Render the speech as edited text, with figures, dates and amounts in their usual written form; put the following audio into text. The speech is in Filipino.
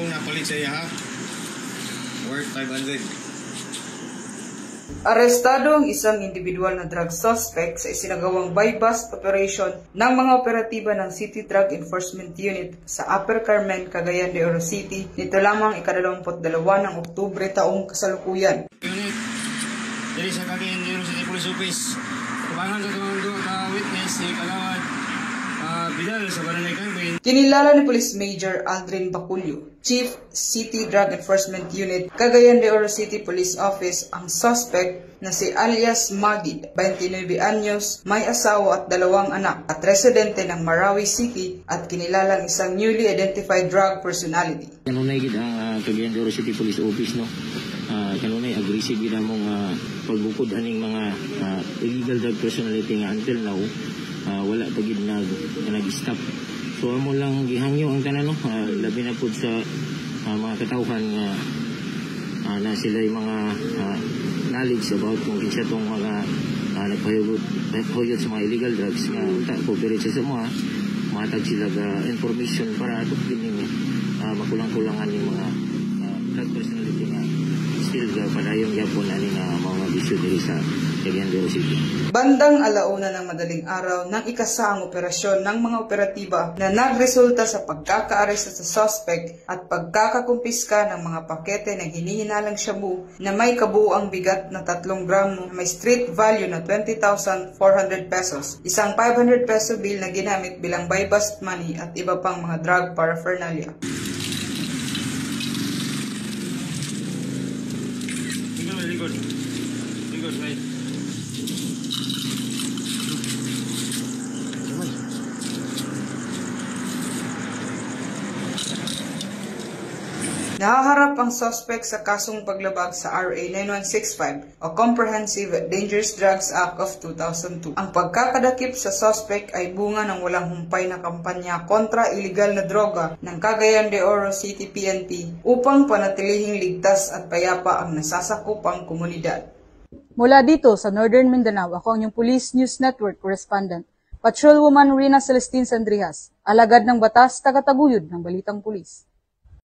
akong napalit sa iya ha. Worth 500. Arestado ang isang individual na drug suspect sa isinagawang buy-bust operation ng mga operatiba ng City Drug Enforcement Unit sa Upper Carmen, Cagayan de Oro City nito lamang ika-22 ng Oktubre taong kasalukuyan. Unit, diri sa Cagayan de Oro City Police Office, kubangan sa mga witness ni Kalawad Vidal sa Barangay Carmen. Kinilala ni Police Major Aldrin Baculio, Chief City Drug Enforcement Unit, Cagayan de Oro City Police Office, ang suspect na si alias Magid, 29 anyos, may asawa at 2 anak at residente ng Marawi City at kinilalang isang newly identified drug personality. Kanunay gid ang Cagayan de Oro City Police Office no. Kanunay aggressive gid among pagbukod aning mga illegal drug personality nga until now wala pa gid nag-stop. So amo lang gihangyo ang tanan no, labi na pud sa mga katawhan na sila mga knowledge about kung kinsa tong mga nagpahuyot sa mga illegal drugs nga unta cooperate sa mga matag sila information para ato kining makulang-kulangan yung mga drug personality nga still padayon gyapon ani nga mga bisyo diri sa Cagayan de Oro City. Bandang alauna ng madaling araw ng ikasaang operasyon ng mga operatiba na nagresulta sa pagkakaaresto sa suspect at pagkakakumpiska ng mga pakete ng hinihinalang shabu na may kabuuang bigat na 3 gramo na may street value na 20,400 pesos, isang 500 peso bill na ginamit bilang buy-bust money at iba pang mga drug paraphernalia. Likod, right. Nahaharap ang suspect sa kasong paglabag sa RA 9165 o Comprehensive Dangerous Drugs Act of 2002. Ang pagkakadakip sa suspect ay bunga ng walang humpay na kampanya kontra iligal na droga ng Cagayan de Oro City PNP upang panatilihing ligtas at payapa ang nasasakupang komunidad. Mula dito sa Northern Mindanao, ako ang inyong Police News Network correspondent, Patrolwoman Rina Celestine Sandrihas, alagad ng batas, tagataguyod ng Balitang Pulis.